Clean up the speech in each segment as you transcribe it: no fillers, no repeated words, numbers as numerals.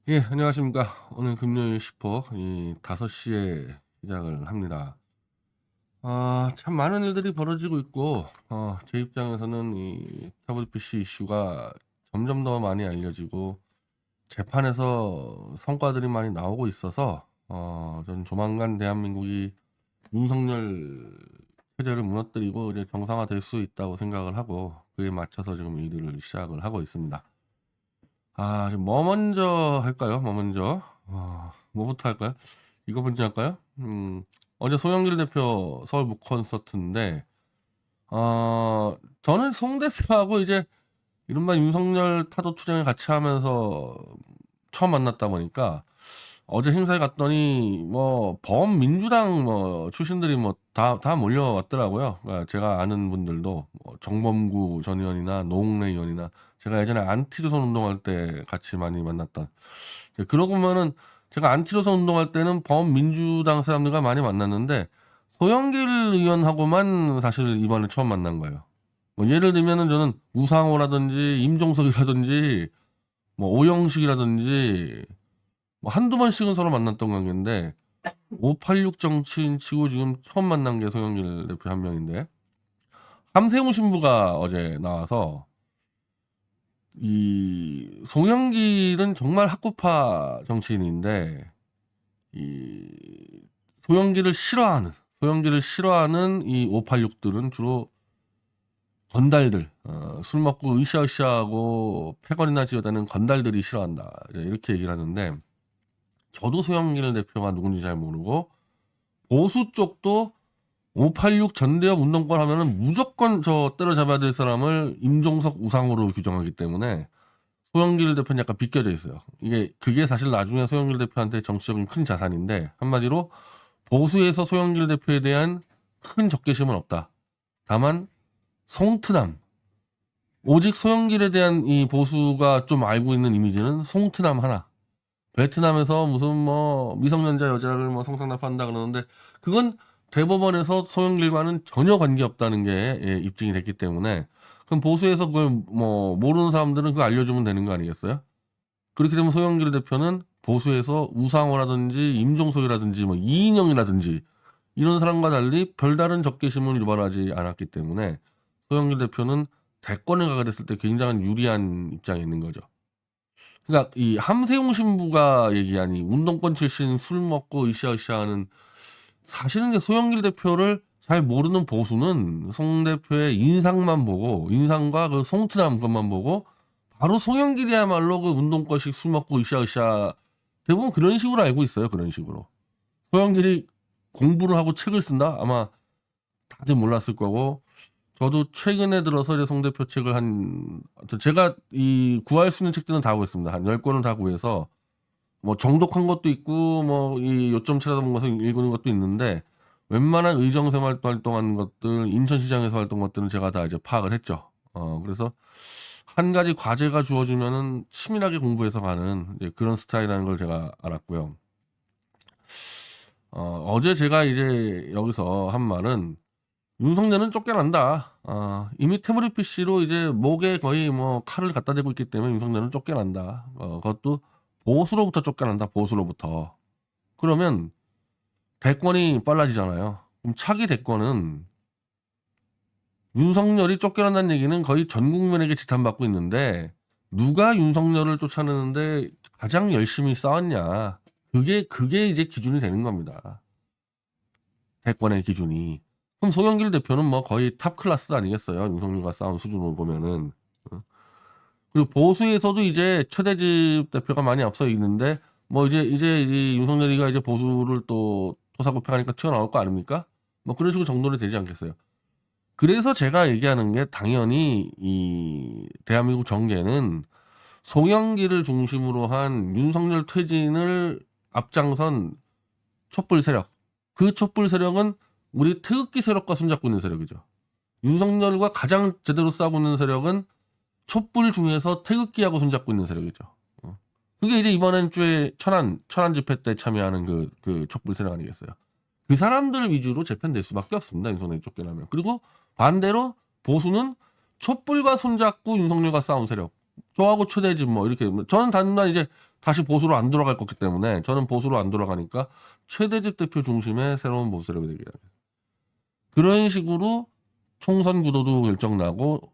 예, 안녕하십니까. 오늘 금요일 10호 5시에 시작을 합니다. 참 많은 일들이 벌어지고 있고, 제 입장에서는 이 태블릿 PC 이슈가 점점 더 많이 알려지고, 재판에서 성과들이 많이 나오고 있어서, 저는 조만간 대한민국이 윤석열 체제를 무너뜨리고 이제 정상화될 수 있다고 생각을 하고, 그에 맞춰서 지금 일들을 시작을 하고 있습니다. 지금 뭐 먼저 할까요? 뭐 먼저? 뭐부터 할까요? 이거 먼저 할까요? 어제 송영길 대표 서울 북 콘서트인데, 저는 송 대표하고 이제 이른바 윤석열 타도 투쟁을 같이 하면서 처음 만났다 보니까 어제 행사에 갔더니 뭐 범민주당 뭐 출신들이 뭐 다 몰려왔더라고요. 그러니까 제가 아는 분들도 뭐 정범구 전 의원이나 노웅래 의원이나 제가 예전에 안티조선 운동할 때 같이 많이 만났던. 그러고 보면은 제가 안티조선 운동할 때는 범민주당 사람들과 많이 만났는데 소영길 의원하고만 사실 이번에 처음 만난 거예요. 뭐 예를 들면은 저는 우상호라든지 임종석이라든지 뭐 오영식이라든지 뭐 한두 번씩은 서로 만났던 관계인데 586 정치인 치고 지금 처음 만난 게 송영길 대표 한 명인데, 함세웅 신부가 어제 나와서 이 송영길은 정말 학구파 정치인인데 이 소영길을 싫어하는 이 586들은 주로 건달들, 술 먹고 으쌰으쌰하고 패거리나 지어다니는 건달들이 싫어한다, 이렇게 얘기를 하는데, 저도 소영길 대표가 누군지 잘 모르고 보수 쪽도 586 전대협 운동권 하면은 무조건 저 때려잡아야 될 사람을 임종석 우상으로 규정하기 때문에 소영길 대표는 약간 비껴져 있어요. 그게 사실 나중에 소영길 대표한테 정치적인 큰 자산인데, 한마디로 보수에서 소영길 대표에 대한 큰 적개심은 없다. 다만 송트남, 오직 소영길에 대한 이 보수가 좀 알고 있는 이미지는 송트남 하나. 베트남에서 무슨 뭐 미성년자 여자를 뭐 성상납한다 그러는데, 그건 대법원에서 소영길과는 전혀 관계없다는 게 입증이 됐기 때문에, 그럼 보수에서 그걸 뭐 모르는 사람들은 그거 알려주면 되는 거 아니겠어요? 그렇게 되면 소영길 대표는 보수에서 우상호라든지 임종석이라든지 뭐 이인영이라든지 이런 사람과 달리 별다른 적개심을 유발하지 않았기 때문에 소영길 대표는 대권에 가게 됐을 때 굉장히 유리한 입장에 있는 거죠. 그러니까 이 함세웅 신부가 얘기한 이 운동권 출신 술 먹고 으쌰으쌰하는, 사실은 소영길 대표를 잘 모르는 보수는 송 대표의 인상만 보고, 인상과 그 송트남 것만 보고 바로 송영길이야말로 그 운동권식 술 먹고 으쌰으쌰, 대부분 그런 식으로 알고 있어요. 그런 식으로 소영길이 공부를 하고 책을 쓴다, 아마 다들 몰랐을 거고, 저도 최근에 들어서 이제 송 대표 책을 제가 이 구할 수 있는 책들은 다 구했습니다. 한 10권을 다 구해서 뭐 정독한 것도 있고 뭐 이 요점 찾아본 것을 읽는 것도 있는데, 웬만한 의정생 활동한 것들, 인천시장에서 활동한 것들은 제가 다 이제 파악을 했죠. 그래서 한 가지 과제가 주어지면은 치밀하게 공부해서 가는 이제 그런 스타일이라는 걸 제가 알았고요. 어제 제가 이제 여기서 한 말은, 윤석열은 쫓겨난다. 이미 태블릿 PC로 이제 목에 거의 뭐 칼을 갖다 대고 있기 때문에 윤석열은 쫓겨난다. 그것도 보수로부터 쫓겨난다. 보수로부터. 그러면 대권이 빨라지잖아요. 그럼 차기 대권은 윤석열이 쫓겨난다는 얘기는 거의 전 국민에게 지탄받고 있는데, 누가 윤석열을 쫓아내는데 가장 열심히 싸웠냐. 그게 이제 기준이 되는 겁니다. 대권의 기준이. 그럼 송영길 대표는 뭐 거의 탑 클래스 아니겠어요? 윤석열과 싸운 수준으로 보면은. 그리고 보수에서도 이제 최대집 대표가 많이 앞서 있는데, 뭐 이제 이 윤석열이가 이제 보수를 또 토사구팽하니까 튀어나올 거 아닙니까? 뭐 그런 식으로 정돈이 되지 않겠어요? 그래서 제가 얘기하는 게, 당연히 이 대한민국 정계는 송영길을 중심으로 한 윤석열 퇴진을 앞장선 촛불 세력. 그 촛불 세력은 우리 태극기 세력과 손잡고 있는 세력이죠. 윤석열과 가장 제대로 싸우고 있는 세력은 촛불 중에서 태극기하고 손잡고 있는 세력이죠. 그게 이제 이번 주에 천안 집회 때 참여하는 그 촛불 세력 아니겠어요? 그 사람들 위주로 재편될 수밖에 없습니다. 윤석열이 쫓겨나면. 그리고 반대로 보수는 촛불과 손잡고 윤석열과 싸운 세력. 저하고 최대집 뭐 이렇게 저는 단단 이제 다시 보수로 안 돌아갈 거기 때문에 저는 보수로 안 돌아가니까 최대집 대표 중심의 새로운 보수 세력이 되게 그런 식으로 총선 구도도 결정나고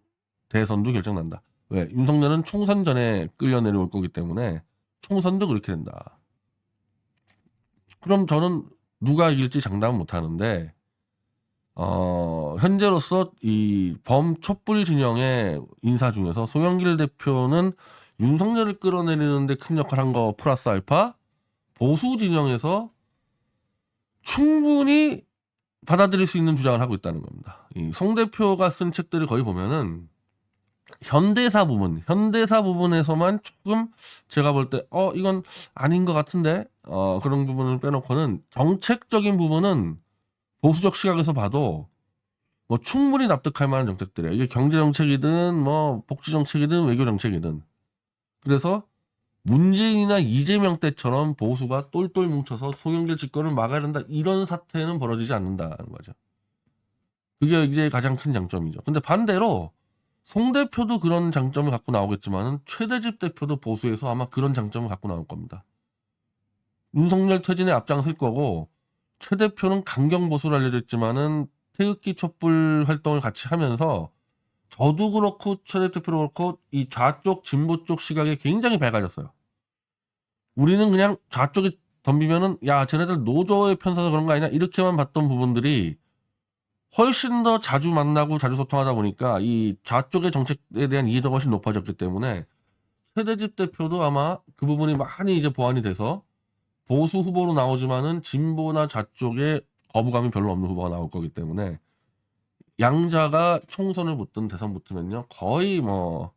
대선도 결정난다. 왜? 윤석열은 총선 전에 끌려 내려올 거기 때문에 총선도 그렇게 된다. 그럼 저는 누가 이길지 장담은 못 하는데 현재로서 이 범촛불 진영의 인사 중에서 송영길 대표는 윤석열을 끌어내리는데 큰 역할을 한 거 플러스 알파 보수 진영에서 충분히 받아들일 수 있는 주장을 하고 있다는 겁니다. 이 송 대표가 쓴 책들을 거의 보면은 현대사 부분에서만 조금 제가 볼 때 이건 아닌 것 같은데 그런 부분을 빼놓고는 정책적인 부분은 보수적 시각에서 봐도 뭐 충분히 납득할 만한 정책들이에요. 이게 경제 정책이든 뭐 복지 정책이든 외교 정책이든. 그래서 문재인이나 이재명 때처럼 보수가 똘똘 뭉쳐서 송영길 집권을 막아야 된다 이런 사태는 벌어지지 않는다는 거죠. 그게 이제 가장 큰 장점이죠. 근데 반대로 송 대표도 그런 장점을 갖고 나오겠지만은 최대집 대표도 보수에서 아마 그런 장점을 갖고 나올 겁니다. 윤석열 퇴진에 앞장설 거고 최 대표는 강경 보수로 알려져 있지만은 태극기 촛불 활동을 같이 하면서 저도 그렇고 최 대표도 그렇고 이 좌쪽 진보 쪽 시각에 굉장히 밝아졌어요. 우리는 그냥 좌쪽이 덤비면은 야 쟤네들 노조에 편서서 그런 거 아니냐 이렇게만 봤던 부분들이 훨씬 더 자주 만나고 자주 소통하다 보니까 이 좌쪽의 정책에 대한 이해도가 훨씬 높아졌기 때문에 최대집 대표도 아마 그 부분이 많이 이제 보완이 돼서 보수 후보로 나오지만은 진보나 좌쪽에 거부감이 별로 없는 후보가 나올 거기 때문에 양자가 총선을 붙든 대선 붙으면요 거의 뭐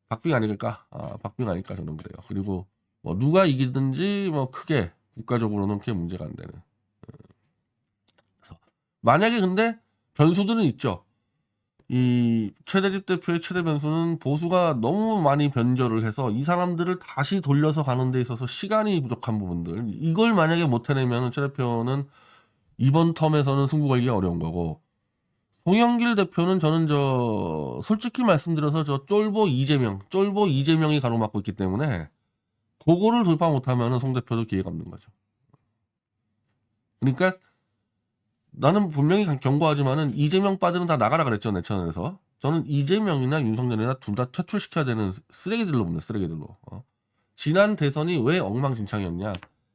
박빙 아닐까? 박빙 아닐까 저는 그래요. 그리고 뭐 누가 이기든지 뭐 크게 국가적으로는 크게 문제가 안 되는. 그래서 만약에 근데 변수들은 있죠. 이 최대집 대표의 최대 변수는 보수가 너무 많이 변절을 해서 이 사람들을 다시 돌려서 가는 데 있어서 시간이 부족한 부분들 이걸 만약에 못 해내면 최 대표는 이번 텀에서는 승부 걸기가 어려운 거고 송영길 대표는 저는 솔직히 말씀드려서 쫄보 이재명이 가로막고 있기 때문에 그거를 돌파 못하면 송 대표도 기회가 없는 거죠. 그러니까 나는 분명히 경고하지만은 이재명 빠들은 다 나가라 그랬죠 내 채널에서. 저는 이재명이나 윤석열이나 둘 다 퇴출시켜야 되는 쓰레기들로 봅니다. 쓰레기들로. 지난 대선이 왜 엉망진창이었냐?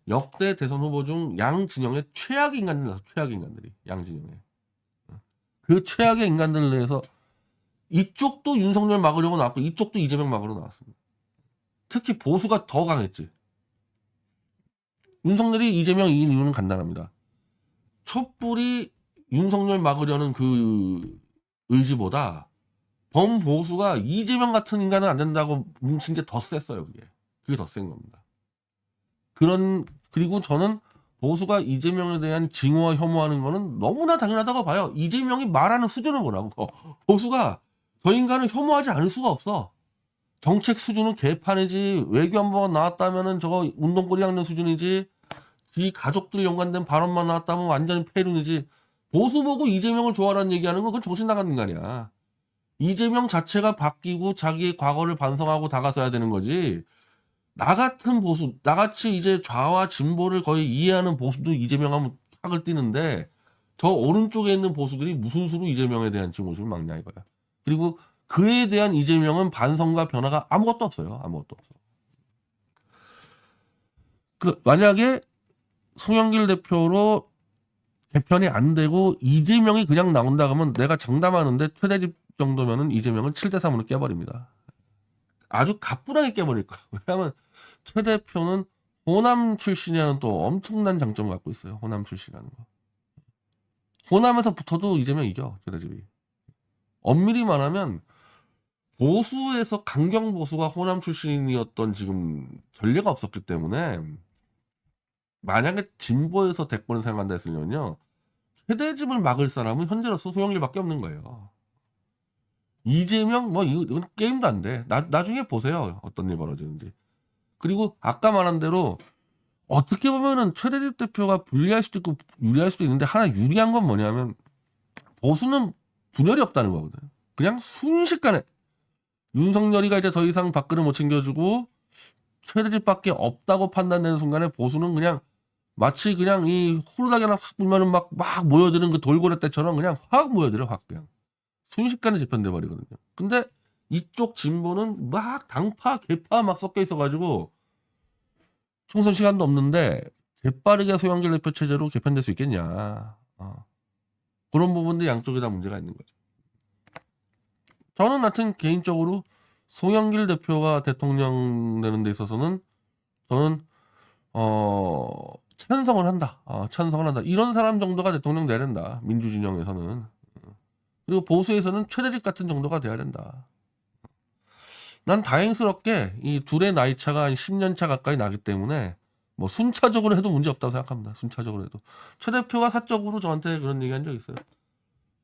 역대 대선 후보 중 양 진영의 최악의 인간들 나서 최악의 인간들이 양 진영에 그 최악의 인간들을 내서 이쪽도 윤석열 막으려고 나왔고 이쪽도 이재명 막으려고 나왔습니다. 특히 보수가 더 강했지. 윤석열이 이재명 이긴 이유는 간단합니다. 촛불이 윤석열 막으려는 그 의지보다 범보수가 이재명 같은 인간은 안 된다고 뭉친 게 더 셌어요. 그게 더 센 겁니다. 그리고 저는 보수가 이재명에 대한 징후와 혐오하는 거는 너무나 당연하다고 봐요. 이재명이 말하는 수준을 보라고. 보수가 저 인간을 혐오하지 않을 수가 없어. 정책 수준은 개판이지 외교 한번 나왔다면은 저거 운동꼬리 닦는 수준이지 지 가족들 연관된 발언만 나왔다면 완전히 폐륜이지. 보수 보고 이재명을 좋아하라는 얘기하는 건 그건 정신 나간 인간이야. 이재명 자체가 바뀌고 자기의 과거를 반성하고 다가서야 되는 거지. 나 같은 보수, 나같이 이제 좌와 진보를 거의 이해하는 보수도 이재명 하면 학을 띠는데 저 오른쪽에 있는 보수들이 무슨 수로 이재명에 대한 증오심을 막냐 이거야. 그리고 그에 대한 이재명은 반성과 변화가 아무것도 없어요. 아무것도 없어. 만약에 송영길 대표로 개편이 안 되고 이재명이 그냥 나온다 그러면 내가 장담하는데 최대집 정도면은 이재명은 7대3으로 깨버립니다. 아주 가뿐하게 깨버릴 거예요. 왜냐하면 최 대표는 호남 출신이라는 또 엄청난 장점을 갖고 있어요. 호남 출신이라는 거. 호남에서 붙어도 이재명 이겨. 최대집이. 엄밀히 말하면 보수에서 강경 보수가 호남 출신이었던 지금 전례가 없었기 때문에 만약에 진보에서 대권을 사용한다 했으면요. 최대집을 막을 사람은 현재로서 송영길밖에 없는 거예요. 이재명 이건 게임도 안 돼. 나중에 보세요. 어떤 일 벌어지는지. 그리고 아까 말한 대로 어떻게 보면은 최대집 대표가 불리할 수도 있고 유리할 수도 있는데 하나 유리한 건 뭐냐면 보수는 분열이 없다는 거거든. 그냥 순식간에 윤석열이가 이제 더 이상 박근혜 못 챙겨주고 최대집밖에 없다고 판단되는 순간에 보수는 그냥 마치 그냥 이 호루라기나 확 불면은 막 모여드는 그 돌고래 때처럼 그냥 확 모여들어, 확 그냥 순식간에 재편돼 버리거든요. 근데 이쪽 진보는 막 당파 개파 막 섞여 있어가지고 총선 시간도 없는데 재빠르게 소형길 대표 체제로 개편될 수 있겠냐. 그런 부분도 양쪽에 다 문제가 있는 거죠. 저는 하여튼 개인적으로 송영길 대표가 대통령 되는 데 있어서는 저는 찬성을 한다. 찬성을 한다. 이런 사람 정도가 대통령 돼야 된다. 민주진영에서는. 그리고 보수에서는 최대직 같은 정도가 돼야 된다. 난 다행스럽게 이 둘의 나이 차가 한 10년 차 가까이 나기 때문에 뭐 순차적으로 해도 문제 없다고 생각합니다. 순차적으로 해도. 최 대표가 사적으로 저한테 그런 얘기 한 적 있어요.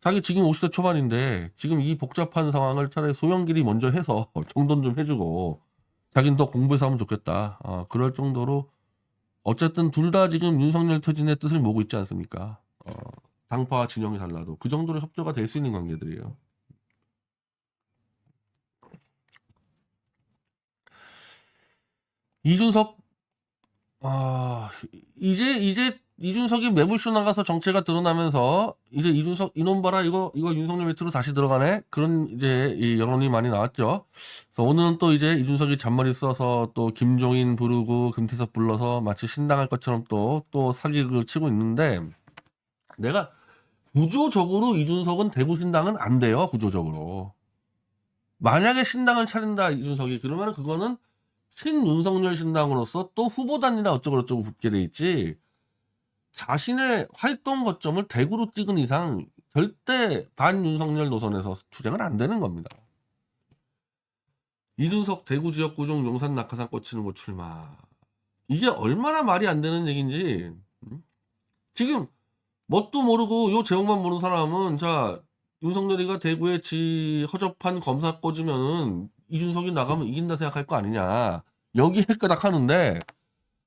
자기 지금 50대 초반인데 지금 이 복잡한 상황을 차라리 소형길이 먼저 해서 정돈 좀 해주고 자기는 더 공부해서 하면 좋겠다. 그럴 정도로 어쨌든 둘 다 지금 윤석열 퇴진의 뜻을 모으고 있지 않습니까? 당파 진영이 달라도 그 정도로 협조가 될 수 있는 관계들이에요. 이준석 이제 이준석이 매불쇼 나가서 정체가 드러나면서 이제 이준석 이놈 봐라 이거 윤석열 밑으로 다시 들어가네 그런 이제 이 여론이 많이 나왔죠. 그래서 오늘은 또 이제 이준석이 잔머리 써서 또 김종인 부르고 금태섭 불러서 마치 신당할 것처럼 또 사기극을 치고 있는데 내가 구조적으로 이준석은 대구 신당은 안 돼요. 구조적으로 만약에 신당을 차린다 이준석이 그러면 그거는 친윤석열 신당으로서 또 후보단이나 어쩌고저쩌고 붙게 돼 있지 자신의 활동 거점을 대구로 찍은 이상 절대 반윤석열 노선에서 투쟁은 안 되는 겁니다. 이준석 대구 지역구 중 용산 낙하산 꽂히는 곳 출마 이게 얼마나 말이 안 되는 얘기인지 지금 뭣도 모르고 요 제목만 모르는 사람은 자 윤석열이가 대구에 허접한 검사 꽂으면은 이준석이 나가면 이긴다 생각할 거 아니냐 여기 헷가닥 하는데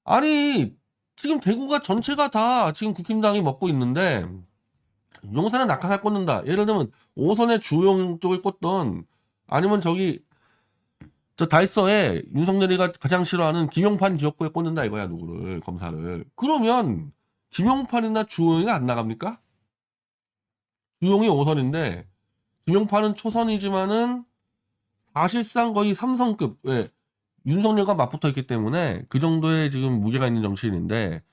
아니 지금 대구가 전체가 다 지금 국힘당이 먹고 있는데 용산에 낙하산 꽂는다 예를 들면 5선의 주용 쪽을 꽂던 아니면 저기 저 달서에 윤석열이가 가장 싫어하는 김용판 지역구에 꽂는다 이거야 누구를 검사를 그러면 김용판이나 주용이가 안 나갑니까? 주용이 5선인데 김용판은 초선이지만은 사실상 거의 3선급 왜 윤석열과 맞붙어 있기 때문에 그 정도의 지금 무게가 있는 정치인인데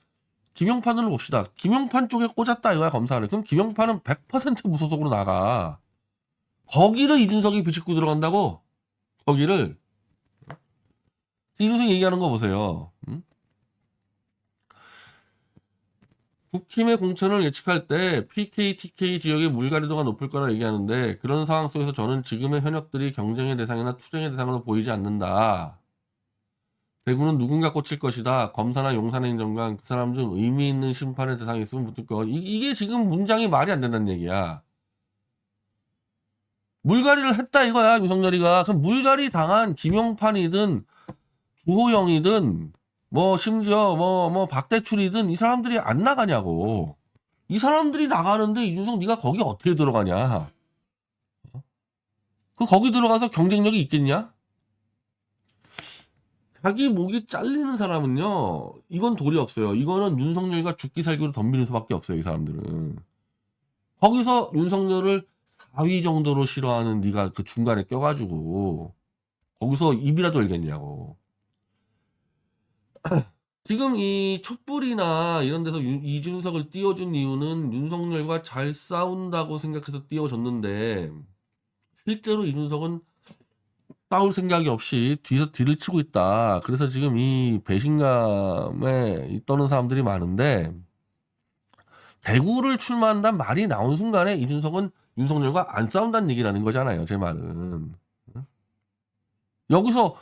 김용판을 봅시다. 김용판 쪽에 꽂았다 이거야 검사를. 그럼 김용판은 100% 무소속으로 나가. 거기를 이준석이 비집고 들어간다고? 거기를 이준석이 얘기하는 거 보세요. 국힘의 공천을 예측할 때 PK, TK 지역의 물갈이도가 높을 거라 얘기하는데 그런 상황 속에서 저는 지금의 현역들이 경쟁의 대상이나 투쟁의 대상으로 보이지 않는다. 대구는 누군가 꽂힐 것이다. 검사나 용산의 행정관 그 사람 중 의미 있는 심판의 대상이 있으면 붙을 거. 이게 지금 문장이 말이 안 된다는 얘기야. 물갈이를 했다 이거야 윤석열이가. 그럼 물갈이 당한 김용판이든 주호영이든 뭐 심지어 뭐 박대출이든 이 사람들이 안 나가냐고. 이 사람들이 나가는데 이준석 네가 거기 어떻게 들어가냐. 거기 들어가서 경쟁력이 있겠냐? 자기 목이 잘리는 사람은요 이건 도리 없어요. 이거는 윤석열과 죽기 살기로 덤비는 수밖에 없어요. 이 사람들은 거기서 윤석열을 4위 정도로 싫어하는 네가 그 중간에 껴가지고 거기서 입이라도 열겠냐고. 지금 이 촛불이나 이런 데서 이준석을 띄워준 이유는 윤석열과 잘 싸운다고 생각해서 띄워줬는데 실제로 이준석은 싸울 생각이 없이 뒤에서 뒤를 치고 있다. 그래서 지금 이 배신감에 떠는 사람들이 많은데 대구를 출마한다는 말이 나온 순간에 이준석은 윤석열과 안 싸운다는 얘기라는 거잖아요. 제 말은. 여기서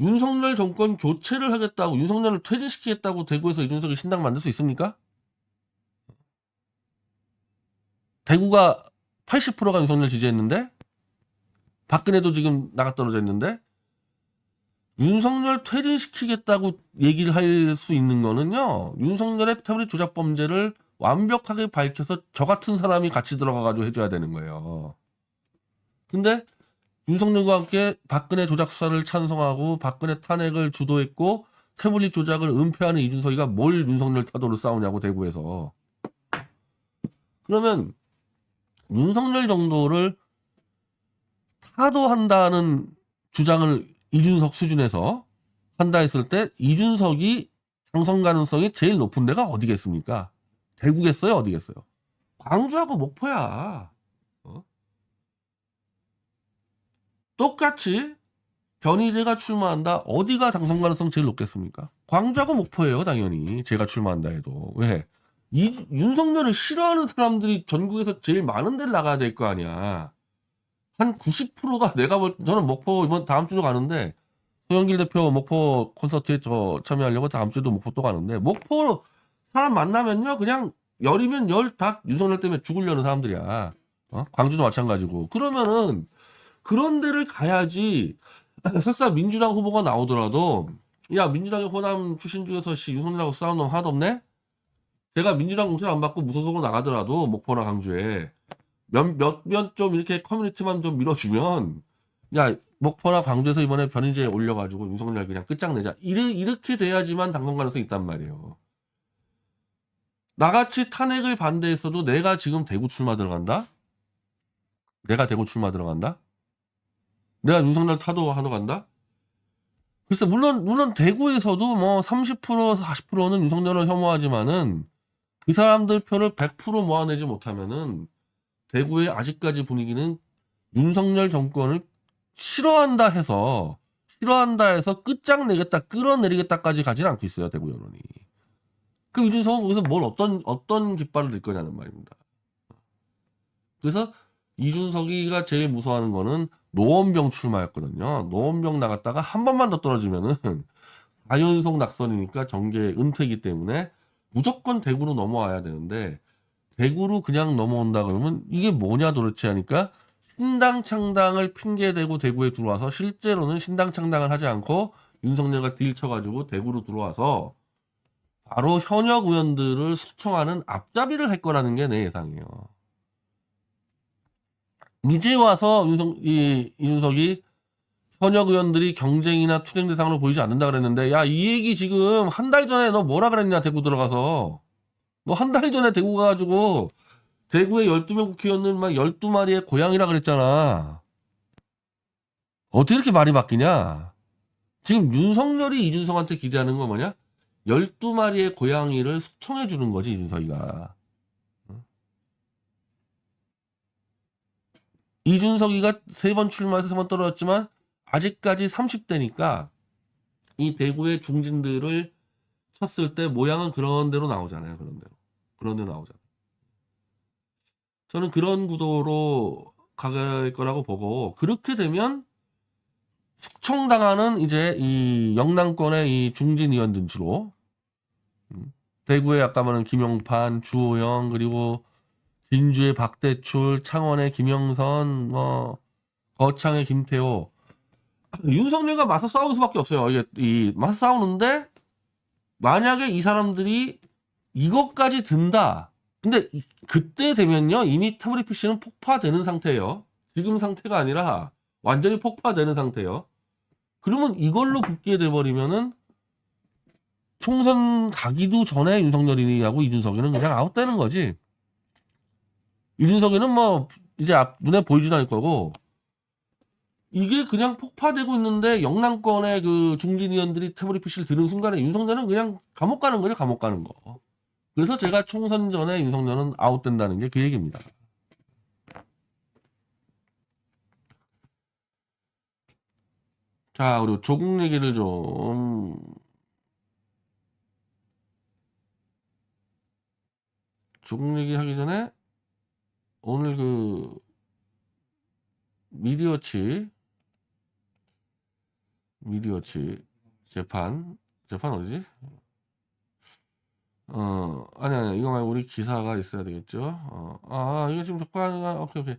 윤석열 정권 교체를 하겠다고 윤석열을 퇴진시키겠다고 대구에서 이준석이 신당 만들 수 있습니까? 대구가 80%가 윤석열 지지했는데 박근혜도 지금 나가 떨어져 있는데 윤석열 퇴진시키겠다고 얘기를 할 수 있는 거는요. 윤석열의 태블릿 조작 범죄를 완벽하게 밝혀서 저 같은 사람이 같이 들어가가지고 해줘야 되는 거예요. 근데 윤석열과 함께 박근혜 조작 수사를 찬성하고 박근혜 탄핵을 주도했고 태블릿 조작을 은폐하는 이준석이가 뭘 윤석열 타도로 싸우냐고 대구에서. 그러면 윤석열 정도를 타도한다는 주장을 이준석 수준에서 한다 했을 때 이준석이 당선 가능성이 제일 높은 데가 어디겠습니까? 대구겠어요? 어디겠어요? 광주하고 목포야. 똑같이 변희재가 출마한다. 어디가 당선 가능성 제일 높겠습니까? 광주하고 목포예요. 당연히 제가 출마한다 해도. 왜? 윤석열을 싫어하는 사람들이 전국에서 제일 많은 데를 나가야 될 거 아니야. 한 90%가 저는 목포 이번 다음 주도 가는데 소영길 대표 목포 콘서트에 참여하려고 다음 주도 목포 또 가는데 목포 사람 만나면요 그냥 열이면 열 다 윤석열 때문에 죽으려는 사람들이야. 광주도 마찬가지고. 그러면은 그런 데를 가야지. 설사 민주당 후보가 나오더라도 야 민주당의 호남 출신 중에서 윤석열하고 싸운 놈 하나도 없네? 제가 민주당 공천 안 받고 무소속으로 나가더라도 목포나 강주에 몇몇 좀 이렇게 커뮤니티만 좀 밀어주면 야 목포나 광주에서 이번에 변인재 올려가지고 윤석열 그냥 끝장내자 이렇게 돼야지만 당선 가능성이 있단 말이에요. 나같이 탄핵을 반대했어도 내가 지금 대구 출마 들어간다? 내가 대구 출마 들어간다? 내가 윤석열 타도하러 간다? 글쎄 물론 대구에서도 뭐 30% 40%는 윤석열을 혐오하지만은 그 사람들 표를 100% 모아내지 못하면은 대구의 아직까지 분위기는 윤석열 정권을 싫어한다 해서 끝장내겠다 끌어내리겠다까지 가지는 않고 있어요. 대구 여론이. 그럼 이준석은 거기서 뭘 어떤 깃발을 들 거냐는 말입니다. 그래서 이준석이가 제일 무서워하는 거는 노원병 출마였거든요. 노원병 나갔다가 한 번만 더 떨어지면은 4연속 낙선이니까 정계 은퇴이기 때문에 무조건 대구로 넘어와야 되는데 대구로 그냥 넘어온다 그러면 이게 뭐냐 도대체 하니까 신당 창당을 핑계대고 대구에 들어와서 실제로는 신당 창당을 하지 않고 윤석열과 딜 쳐가지고 대구로 들어와서 바로 현역 의원들을 숙청하는 앞잡이를 할 거라는 게 내 예상이에요. 이제 와서 이준석이 현역 의원들이 경쟁이나 투쟁 대상으로 보이지 않는다 그랬는데 야 이 얘기 지금 한 달 전에 너 뭐라 그랬냐 대구 들어가서 너 한 달 전에 대구 가가지고 대구에 12명 국회의원은 막 12마리의 고양이라 그랬잖아. 어떻게 이렇게 말이 바뀌냐? 지금 윤석열이 이준석한테 기대하는 건 뭐냐? 12마리의 고양이를 숙청해 주는 거지 이준석이가. 이준석이가 3번 출마해서 3번 떨어졌지만 아직까지 30대니까 이 대구의 중진들을 쳤을 때 모양은 그런 대로 나오잖아요. 그런 대로 나오잖아요. 저는 그런 구도로 갈 거라고 보고 그렇게 되면 숙청당하는 이제 이 영남권의 이 중진 의원들 주로 대구에 아까 말한 김용판, 주호영 그리고 진주의 박대출, 창원의 김영선, 뭐 거창의 김태호, 윤석열과 맞서 싸울 수밖에 없어요. 이게 맞서 싸우는데 만약에 이 사람들이 이것까지 든다. 근데 그때 되면요 이미 태블릿 PC는 폭파되는 상태예요. 지금 상태가 아니라 완전히 폭파되는 상태예요. 그러면 이걸로 붙게 돼버리면은 총선 가기도 전에 윤석열이하고 이준석이는 그냥 아웃되는 거지. 이준석이는 뭐 이제 눈에 보이지도 않을 거고 이게 그냥 폭파되고 있는데 영남권의 그 중진 의원들이 태블릿 PC를 드는 순간에 윤석열은 그냥 감옥 가는 거죠. 감옥 가는 거. 그래서 제가 총선 전에 윤석열은 아웃된다는 게 그 얘기입니다. 자, 그리고 조국 얘기를 좀 조국 얘기 하기 전에 오늘 그 미디어치 재판 어디지? 아니 이거 말고 우리 기사가 있어야 되겠죠. 이거 지금 오케이